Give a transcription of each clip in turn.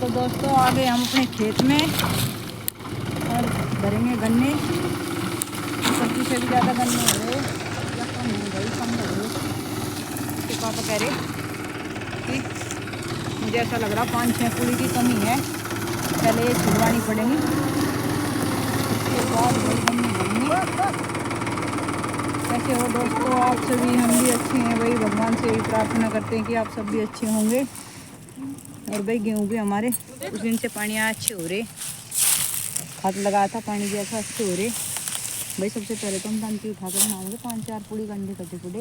तो दोस्तों आ गए हम अपने खेत में और भरेंगे गन्ने। सब्जी से भी ज़्यादा गन्ने हो रहे या कम हो गई, कम हो रहे। उसके पापा कह रहे कि मुझे ऐसा लग रहा 5-6 पूरी की कमी है, पहले ये छिलवानी पड़ेंगी, उसके बाद वही गन्ने भरेंगे। कैसे हो दोस्तों आप सभी? हम भी अच्छे हैं भाई, भगवान से भी प्रार्थना करते हैं कि आप सब भी अच्छे होंगे। और भाई गेहूँ भी हमारे उस दिन से पानी अच्छे हो रहे, खाद लगाया था, पानी दिया था, अच्छे हो रहे भाई। सबसे पहले तो हम टंकी उठा कर बनाओगे 5-4 पूड़ी गंडे कटे पड़े।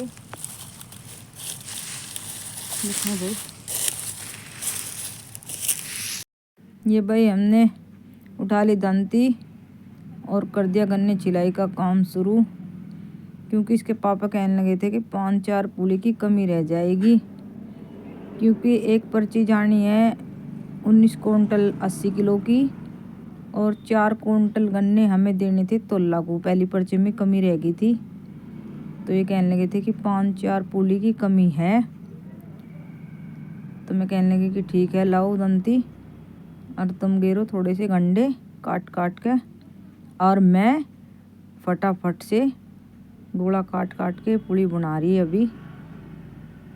देखो भाई, ये भाई हमने उठा ली दंती और कर दिया गन्ने छिलाई का काम शुरू, क्योंकि इसके पापा कहने लगे थे कि 5-4 पूली की कमी रह जाएगी, क्योंकि एक पर्ची जानी है 19 कुंटल 80 किलो की और 4 कुंटल गन्ने हमें देने थे तोला को। पहली पर्ची में कमी रह गई थी, तो ये कहने लगे थे कि 5-4 पूली की कमी है। तो मैं कहने लगी कि ठीक है, लाओ दंती और तुम गेरो थोड़े से गंडे काट काट के, और मैं फटाफट से गोला काट काट के पूड़ी बना रही है। अभी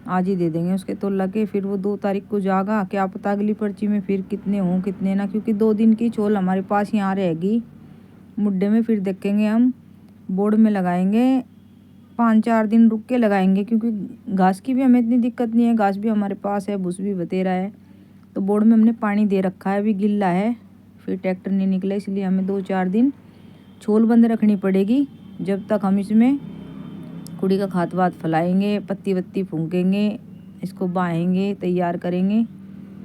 आज ही दे देंगे उसके तोला के, फिर वो 2 तारीख को जागा, क्या पता अगली पर्ची में फिर कितने हों कितने ना, क्योंकि 2 दिन की छोल हमारे पास यहाँ रहेगी मुड्डे में। फिर देखेंगे हम बोर्ड में लगाएंगे, 5-4 दिन रुक के लगाएंगे, क्योंकि घास की भी हमें इतनी दिक्कत नहीं है, घास भी हमारे पास है, भूस भी बतेरा है। तो बोर्ड में हमने पानी दे रखा है, अभी गिल्ला है, फिर ट्रैक्टर नहीं निकला, इसलिए हमें 2-4 दिन छोल बंद रखनी पड़ेगी। जब तक हम इसमें कुड़ी का खाद वाद फैलाएंगे, पत्ती वत्ती फूंकेंगे, इसको बाहेंगे, तैयार करेंगे,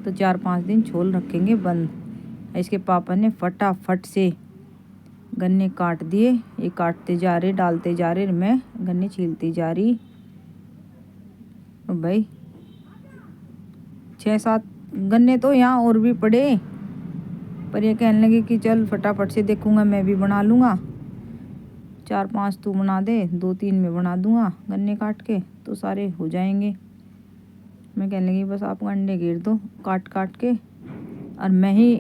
तो 4-5 दिन छोल रखेंगे बंद। इसके पापा ने फटाफट से गन्ने काट दिए, ये काटते जा रहे, डालते जा रहे, मैं गन्ने छीलती जा रही। और भाई 6-7 गन्ने तो यहाँ और भी पड़े, पर ये कहने लगे कि चल फटाफट से देखूंगा, मैं भी बना लूँगा, 4-5 तू बना दे, 2-3 में बना दूंगा गन्ने काट के, तो सारे हो जाएंगे। मैं कहने लगी बस आप गंडे गिर दो काट काट के और मैं ही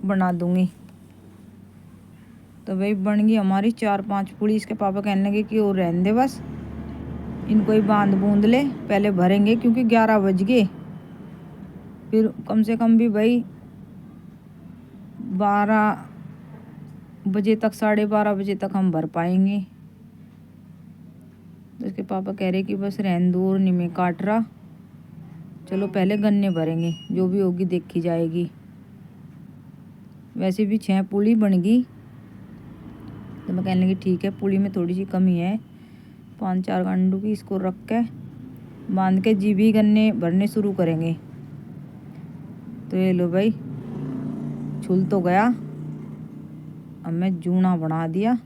बना दूंगी। तो भाई बन गई हमारी 4-5 पूड़ी। इसके पापा कहने लगे कि और रहने दे, बस इनको ही बांध बूंद ले, पहले भरेंगे क्योंकि 11 बज गए, फिर कम से कम भी भाई 12 बजे तक, 12:30 बजे तक हम भर पाएंगे। तो इसके पापा कह रहे कि बस रहने दो, नहीं में काट रहा, चलो पहले गन्ने भरेंगे, जो भी होगी देखी जाएगी। वैसे भी 6 पूड़ी बन गई, तो मैं कहने लगी ठीक है, पूड़ी में थोड़ी सी कमी है 5-4 गंडों की, इसको रख के बांध के जी भी गन्ने भरने शुरू करेंगे। तो ये लो भाई, छुल तो गया, अब मैं जूना बना दिया,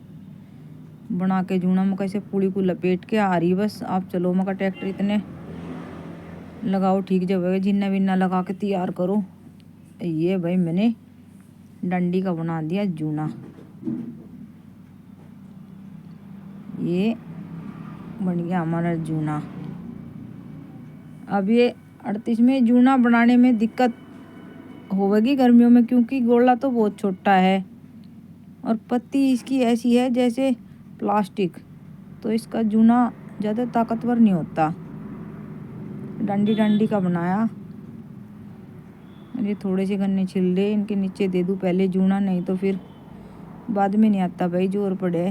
बना के जूना में कैसे पूड़ी को लपेट के आ रही बस। आप चलो मका ट्रैक्टर इतने लगाओ, ठीक जगह जिन्ना विन्ना लगा के तैयार करो। ये भाई मैंने डंडी का बना दिया जूना, ये बन गया हमारा जूना। अब ये 38 में जूना बनाने में दिक्कत होगी गर्मियों में, क्योंकि गोला तो बहुत छोटा है और पत्ती इसकी ऐसी है जैसे प्लास्टिक, तो इसका जूना ज़्यादा ताकतवर नहीं होता। डंडी डंडी का बनाया। ये थोड़े से गन्ने छिल रहे, इनके नीचे दे दूँ पहले जूना, नहीं तो फिर बाद में नहीं आता भाई, जोर पड़े।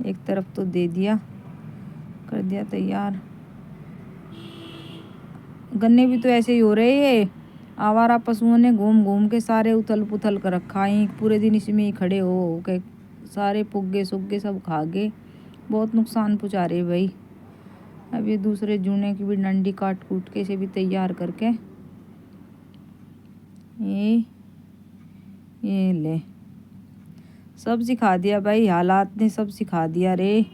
एक तरफ तो दे दिया, कर दिया तैयार। गन्ने भी तो ऐसे ही हो रहे हैं, आवारा पशुओं ने घूम घूम के सारे उथल पुथल कर रखा है, पूरे दिन इसमें ही खड़े हो के सारे पुग्गे सुग्गे सब खा गए, बहुत नुकसान पहुँचा रहे भाई। अब ये दूसरे जूने की भी डंडी काट कूट के इसे भी तैयार करके ये ले, सब सिखा दिया भाई, हालात ने सब सिखा दिया रे।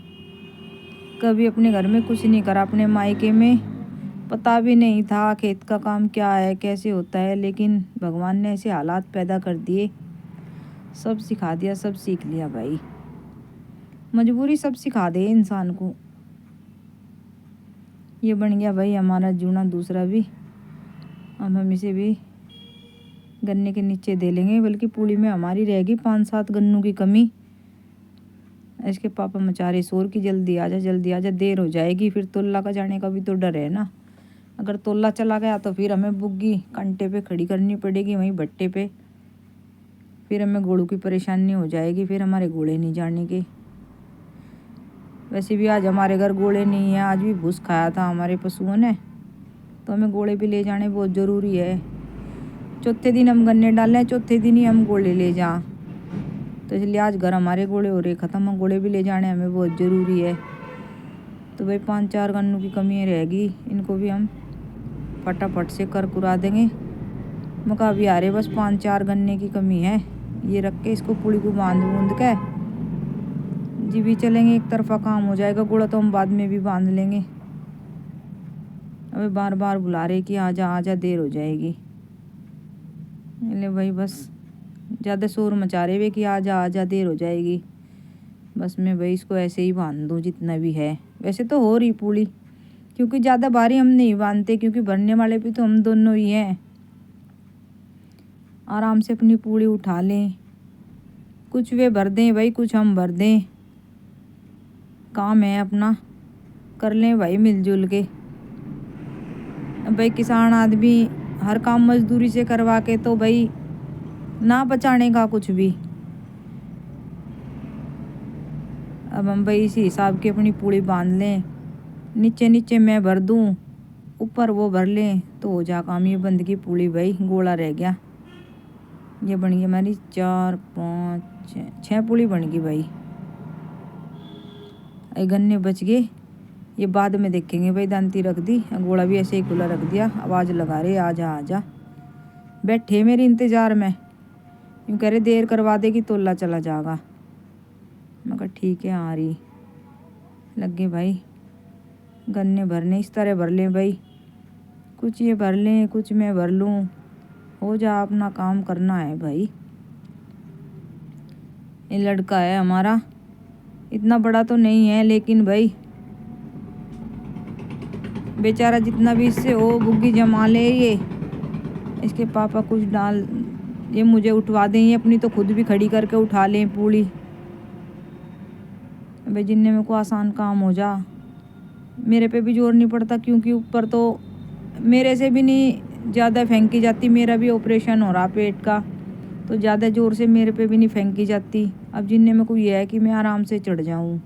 कभी अपने घर में कुछ नहीं करा, अपने मायके में पता भी नहीं था खेत का काम क्या है, कैसे होता है, लेकिन भगवान ने ऐसे हालात पैदा कर दिए, सब सिखा दिया, सब सीख लिया भाई। मजबूरी सब सिखा दे इंसान को। ये बन गया भाई हमारा जूना दूसरा भी, अब हम इसे भी गन्ने के नीचे दे लेंगे, बल्कि पूड़ी में हमारी रहेगी 5-7 गन्नों की कमी। इसके पापा मचा रहे शोर की जल्दी आ जा, देर हो जाएगी। फिर तोला का जाने का भी तो डर है ना। अगर तोला चला गया तो फिर हमें बुग्गी कंटे पे खड़ी करनी पड़ेगी, वहीं भट्टे पे। फिर हमें घोड़ों की परेशानी हो जाएगी, फिर हमारे घोड़े नहीं जाने के। वैसे भी आज हमारे घर घोड़े नहीं है, आज भी भूस खाया था हमारे पशुओं ने, तो हमें घोड़े भी ले जाने बहुत ज़रूरी है। चौथे दिन हम गन्ने डालें, चौथे दिन ही हम घोड़े ले जाएं, तो इसलिए आज घर हमारे घोड़े हो रहे ख़त्म, घोड़े भी ले जाने हमें बहुत ज़रूरी है। तो भाई 5-4 गन्नों की कमी रहेगी, इनको भी हम फटाफट से कर कुरा देंगे। मका भी आ रहे, बस 5-4 गन्ने की कमी है। ये रख के इसको पुड़ी को बांध बूंद के जी भी चलेंगे, एक तरफा काम हो जाएगा। घोड़ा तो हम बाद में भी बांध लेंगे। अबे बार बार बुला रहे कि आजा, देर हो जाएगी। ले भाई बस ज़्यादा शोर मचा रहे वे कि आजा, देर हो जाएगी। बस मैं भाई इसको ऐसे ही बांध दूँ जितना भी है। वैसे तो हो रही पूड़ी, क्योंकि ज़्यादा भारी हम नहीं बांधते, क्योंकि भरने वाले भी तो हम दोनों ही हैं। आराम से अपनी पूड़ी उठा लें, कुछ वे भर दें भाई, कुछ हम भर दें। काम है अपना, कर लें भाई मिलजुल के। भाई किसान आदमी हर काम मजदूरी से करवा के तो भाई ना बचाने का कुछ भी। अब हम भाई इसी हिसाब की अपनी पूड़ी बांध लें, नीचे नीचे मैं भर दूं, ऊपर वो भर लें, तो हो जा काम। ये बंद की पूड़ी भाई, गोला रह गया। ये बन गई हमारी 4, 5, 6 पूड़ी बन गई भाई। गन्ने बच गए, ये बाद में देखेंगे भाई। दांती रख दी, गोला भी ऐसे ही खुला रख दिया। आवाज़ लगा रहे आजा। बैठे मेरे इंतज़ार में, यूँ कह रहे देर करवा देगी तोला चला जाएगा। मैं कहा ठीक है, आ रही। लग गए भाई गन्ने भरने, इस तरह भर लें भाई, कुछ ये भर लें, कुछ मैं भर लूँ, हो जा। अपना काम करना है भाई। ये लड़का है हमारा, इतना बड़ा तो नहीं है, लेकिन भाई बेचारा जितना भी इससे हो बुग्गी जमा ले। ये इसके पापा कुछ डाल, ये मुझे उठवा दें, ये अपनी तो खुद भी खड़ी करके उठा लें पूड़ी। भाई जिनने मेरे को आसान काम हो जा, मेरे पे भी जोर नहीं पड़ता, क्योंकि ऊपर तो मेरे से भी नहीं ज़्यादा फेंकी जाती। मेरा भी ऑपरेशन हो रहा पेट का, तो ज़्यादा ज़ोर से मेरे पे भी नहीं फेंकी जाती। अब जिनने मेरे को ये है कि मैं आराम से चढ़ जाऊँ,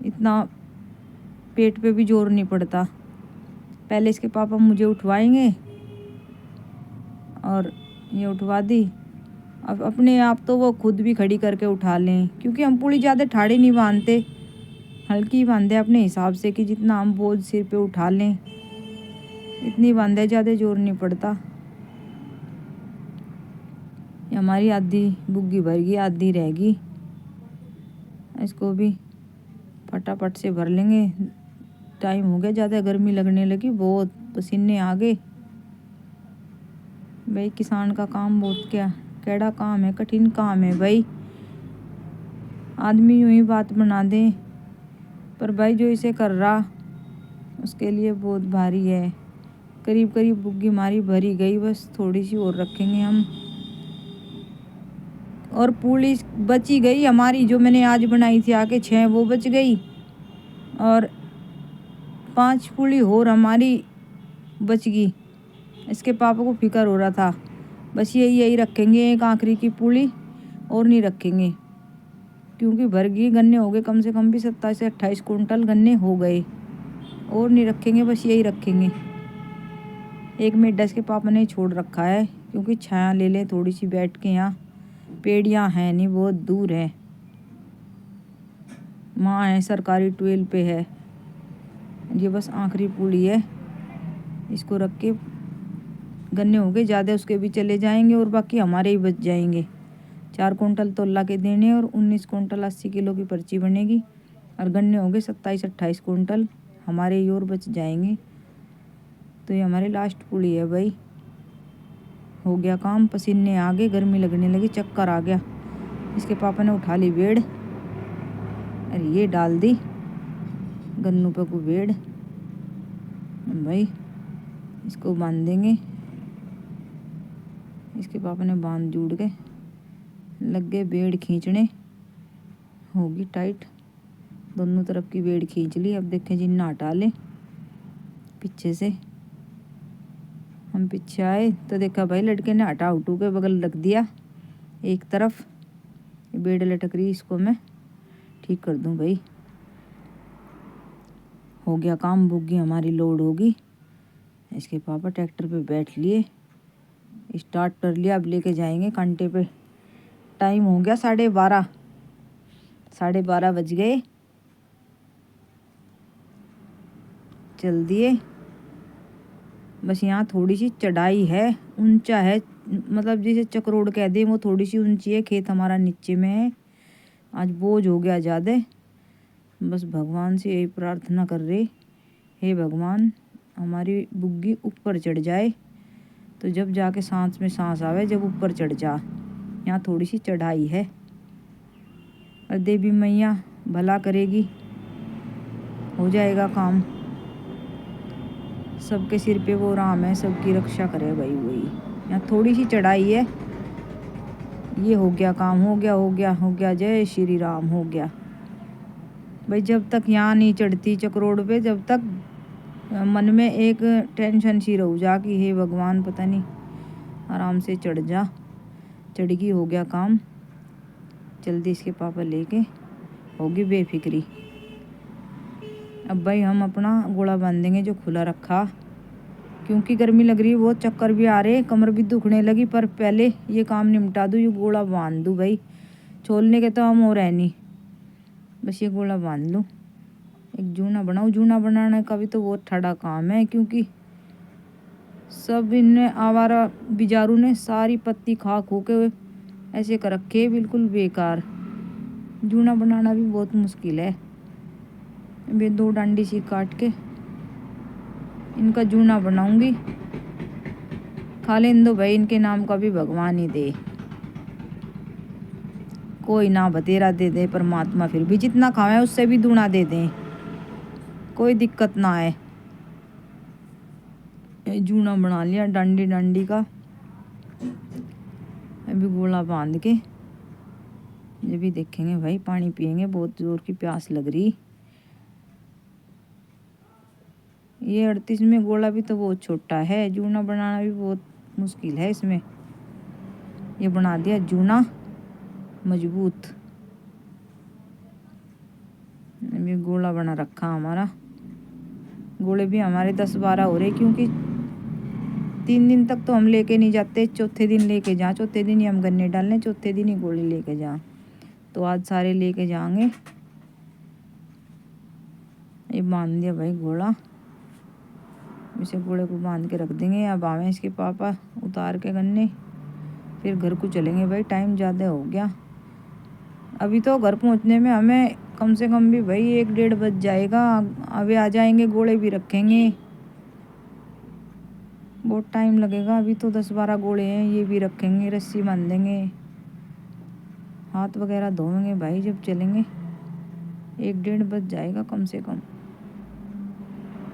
इतना पेट पे भी जोर नहीं पड़ता। पहले इसके पापा मुझे उठवाएंगे, और ये उठवा दी। अब अपने आप तो वो खुद भी खड़ी करके उठा लें, क्योंकि हम पूरी ज़्यादा ठाड़ी नहीं बांधते, हल्की बांधे अपने हिसाब से कि जितना हम बोझ सिर पे उठा लें इतनी बांधे, ज़्यादा जोर नहीं पड़ता। ये हमारी आधी बुग्गी भर गई, आधी रहेगी। इसको भी फटाफट से भर लेंगे। टाइम हो गया, ज़्यादा गर्मी लगने लगी, बहुत पसीने आ गए भाई। किसान का काम बहुत कैड़ा काम है, कठिन काम है भाई। आदमी यूं ही बात बना दे, पर भाई जो इसे कर रहा उसके लिए बहुत भारी है। करीब करीब बुग्गी हमारी भरी गई, बस थोड़ी सी और रखेंगे हम। और पूड़ी बची गई हमारी, जो मैंने आज बनाई थी आके 6, वो बच गई। और 5 पूड़ी और हमारी बच गई। इसके पापा को फिक्र हो रहा था, बस यही रखेंगे, एक आखिरी की पूड़ी और नहीं रखेंगे, क्योंकि भर गई। गन्ने हो गए कम से कम भी 27 से 28 कुंटल गन्ने हो गए, और नहीं रखेंगे, बस यही रखेंगे। एक मेढा इसके पापा ने छोड़ रखा है, क्योंकि छाया ले ले थोड़ी सी बैठ के। यहाँ पेड़ियाँ हैं नहीं, बहुत दूर है। माँ है सरकारी 12 पे है। ये बस आखिरी पूड़ी है, इसको रख के गन्ने हो गए ज़्यादा, उसके भी चले जाएंगे और बाकी हमारे ही बच जाएंगे। 4 कुंटल तोला के देने, और 19 कुंटल 80 किलो की पर्ची बनेगी। और गन्ने हो गए 27-28 कुंटल, हमारे ही और बच जाएंगे। तो ये हमारी लास्ट पूड़ी है भाई। हो गया काम, पसीने आ गए, गर्मी लगने लगी, चक्कर आ गया। इसके पापा ने उठा ली बेड़, अरे ये डाल दी गन्नू पे को बेड़ भाई। इसको बांध देंगे। इसके पापा ने बांध जोड़ के लग गए बेड़ खींचने, होगी टाइट। दोनों तरफ की बेड़ खींच ली। अब देखें जी ना हटा ले। पीछे से हम पीछे आए तो देखा भाई लड़के ने हटा उठू के बगल रख दिया एक तरफ। बेड़ लटक रही, इसको मैं ठीक कर दूं भाई। हो गया काम, बुग्गी हमारी लोड होगी। इसके पापा ट्रैक्टर पे बैठ लिए, स्टार्ट कर लिया। अब लेके जाएंगे कांटे पे। टाइम हो गया 12:30, 12:30 बज गए। चल दिए। बस यहाँ थोड़ी सी चढ़ाई है, ऊंचा है, मतलब जिसे चक्रोड़ कह दे, वो थोड़ी सी ऊंची है। खेत हमारा नीचे में है। आज बोझ हो गया ज़्यादा। बस भगवान से यही प्रार्थना कर रहे, हे भगवान हमारी बुग्गी ऊपर चढ़ जाए, तो जब जाके सांस में सांस आवे, जब ऊपर चढ़ जा। यहाँ थोड़ी सी चढ़ाई है, और देवी मैया भला करेगी, हो जाएगा काम। सबके सिर पे वो राम है, सबकी रक्षा करे भाई वही। यहाँ थोड़ी सी चढ़ाई है। ये हो गया काम, हो गया हो गया हो गया। जय श्री राम। हो गया भाई। जब तक यहाँ नहीं चढ़ती चक्रोड़ पे, जब तक मन में एक टेंशन सी रह जा कि हे भगवान पता नहीं, आराम से चढ़ जा। चढ़गी, हो गया काम। जल्दी इसके पापा लेके होगी बेफिक्री। अब भाई हम अपना गोला बांधेंगे जो खुला रखा, क्योंकि गर्मी लग रही है बहुत, चक्कर भी आ रहे, कमर भी दुखने लगी। पर पहले ये काम निपटा दूँ, ये गोला बांध दूँ भाई। छोलने के तो हम हो रहे नहीं, बस ये गोला बांध लूँ। एक जूना बनाऊँ। जूना बनाने का भी तो बहुत ठड़ा काम है, क्योंकि सब इनने आवारा बिजारू ने सारी पत्ती खा खो के ऐसे कर रखे, बिल्कुल बेकार। जूना बनाना भी बहुत मुश्किल है। मैं 2 डांडी सी काट के इनका जूना बनाऊंगी। खा लें दो भाई, इनके नाम का भी भगवान ही दे। कोई ना बतेरा दे दे परमात्मा, फिर भी जितना खावे उससे भी दूना दे दें, कोई दिक्कत ना आए। जूना बना लिया डांडी डांडी का। अभी गोला बांध के जब भी देखेंगे भाई पानी पिएंगे, बहुत जोर की प्यास लग रही। ये 38 में गोला भी तो बहुत छोटा है, जूना बनाना भी बहुत मुश्किल है इसमें। ये बना दिया जूना मजबूत। अभी गोला बना रखा हमारा। गोले भी हमारे 10-12 हो रहे, क्योंकि 3 दिन तक तो हम लेके नहीं जाते, चौथे दिन लेके जा। चौथे दिन ही हम गन्ने डालने, चौथे दिन ही गोले लेके जा। तो आज सारे लेके जाएंगे। ये बांध दिया भाई गोला। इसे गोले को बांध के रख देंगे। अब आवे इसके पापा उतार के गन्ने, फिर घर को चलेंगे भाई। टाइम ज़्यादा हो गया। अभी तो घर पहुंचने में हमें कम से कम भी भाई 1-1:30 बज जाएगा। अभी आ जाएंगे, गोले भी रखेंगे, बहुत टाइम लगेगा। अभी तो 10-12 गोले हैं, ये भी रखेंगे, रस्सी बांधेंगे, हाथ वगैरह धोएंगे भाई जब चलेंगे। 1-1:30 बज जाएगा कम से कम।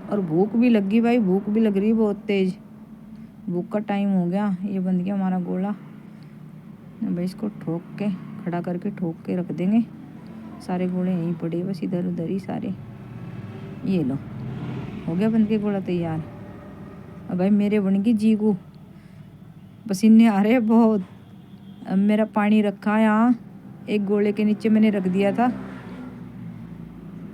और भूख भी लगी भाई, भूख भी लग रही बहुत तेज। भूख का टाइम हो गया। ये बंद गया हमारा गोला। भाई इसको ठोक के खड़ा करके ठोक के रख देंगे। सारे गोले यहीं पड़े, बस इधर उधर ही सारे। ये लो, हो गया बंद के गोला तैयार। अब भाई मेरे बन गई जीगू, पसीने आ रहे बहुत। अब मेरा पानी रखा यहाँ एक गोले के नीचे, मैंने रख दिया था,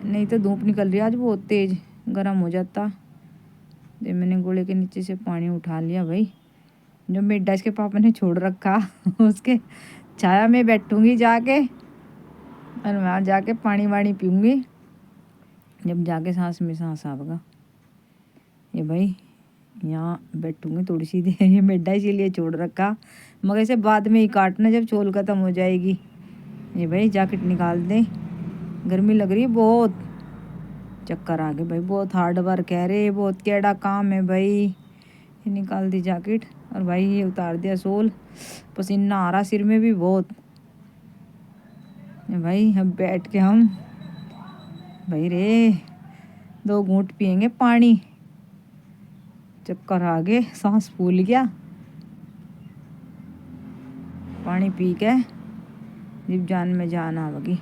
नहीं तो धूप निकल रही आज बहुत तेज, गर्म हो जाता। तो मैंने गोले के नीचे से पानी उठा लिया भाई। जो मेढा इसके पापा ने छोड़ रखा उसके छाया में बैठूंगी जाके, और वहाँ जाके पानी वानी पीऊँगी, जब जाके सांस में सांस आएगा। ये भाई यहाँ बैठूंगी थोड़ी सी देर। ये मेढा इसीलिए छोड़ रखा, मगर इसे बाद में ही काटना जब छोल खत्म हो जाएगी। ये भाई जैकेट निकाल दे, गर्मी लग रही है बहुत। चक्कर आ गए भाई, बहुत हार्ड वर्क है रे, बहुत कैड़ा काम है भाई। ये निकाल दी जैकेट, और भाई ये उतार दिया सोल। पसीना आ रहा सिर में भी बहुत। भाई अब बैठ के हम भाई रे 2 घूंट पियेंगे पानी। चक्कर आ गए, सांस फूल गया। पानी पी के जिब जान में जान आवगी।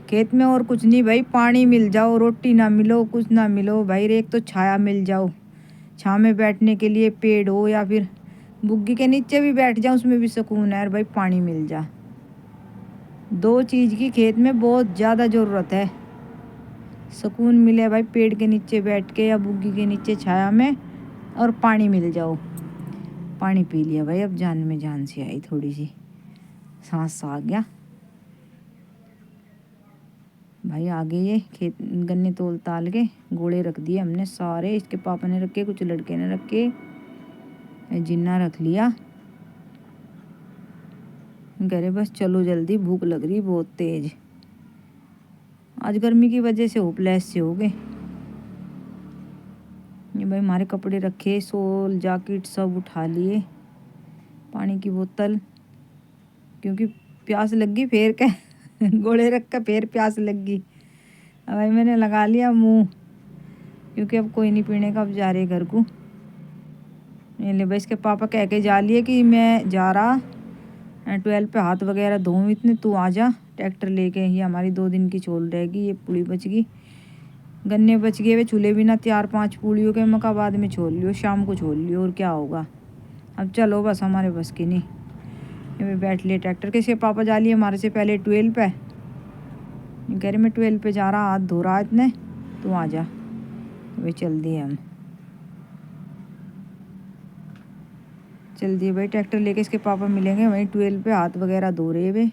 खेत में और कुछ नहीं भाई, पानी मिल जाओ, रोटी ना मिलो, कुछ ना मिलो भाई, एक तो छाया मिल जाओ, छाँव में बैठने के लिए पेड़ हो या फिर बुग्गी के नीचे भी बैठ जाओ, उसमें भी सुकून है। और भाई पानी मिल जा, दो चीज़ की खेत में बहुत ज़्यादा ज़रूरत है। सुकून मिले भाई पेड़ के नीचे बैठ के या बुग्गी के नीचे छाया में, और पानी मिल जाओ। पानी पी लिया भाई, अब जान में जान सी आई, थोड़ी सी सांस आ गया भाई। आगे ये खेत गन्ने तोल ताल के गोले रख दिए हमने सारे, इसके पापा ने रखे, कुछ लड़के ने रखे, जिन्ना रख लिया। कह रहे बस चलो जल्दी, भूख लग रही बहुत तेज। आज गर्मी की वजह से होपलेस से हो गए। ये भाई हमारे कपड़े रखे, शॉल जैकेट सब उठा लिए, पानी की बोतल, क्योंकि प्यास लग गई फेर के गोले रख कर फिर प्यास लग गई। अब भाई मैंने लगा लिया मुंह, क्योंकि अब कोई नहीं पीने का, अब जा रहे घर को। ले भाई इसके पापा कह के जा लिए कि मैं जा रहा 12 पे, हाथ वगैरह धोऊँ इतने, तू आ जा ट्रैक्टर लेके। ये हमारी 2 दिन की छोल रहेगी। ये पूड़ी बच गई, गन्ने बच गए, वे चूल्हे भी ना 4-5 पूड़ियों के मका बाद में छोल लियो, शाम को छोल लियो, और क्या होगा। अब चलो बस, हमारे बस की नहीं। ये बैठ लिए ट्रैक्टर के। इसके पापा जा लिए हमारे से पहले 12 पे। कह रहे मैं 12 पे जा रहा, हाथ धो रहा इतने, तू आ जा। वे चल दिए हम, चल दिए भाई ट्रैक्टर लेके। इसके पापा मिलेंगे वहीं 12 पे, हाथ वगैरह धो रहे वे।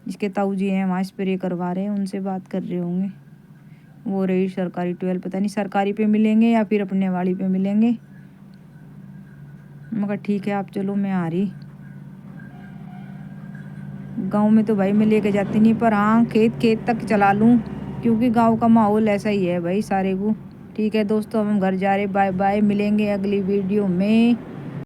इसके ताऊ जी हैं वहाँ स्प्रे करवा रहे हैं, उनसे बात कर रहे होंगे। वो रही सरकारी 12, पता नहीं सरकारी पे मिलेंगे या फिर अपने वाली पे मिलेंगे। मगर ठीक है आप चलो, मैं आ रही। गांव में तो भाई मैं लेके जाती नहीं, पर हाँ खेत तक चला लूँ, क्योंकि गांव का माहौल ऐसा ही है भाई सारे को। ठीक है दोस्तों, हम घर जा रहे, बाय बाय, मिलेंगे अगली वीडियो में।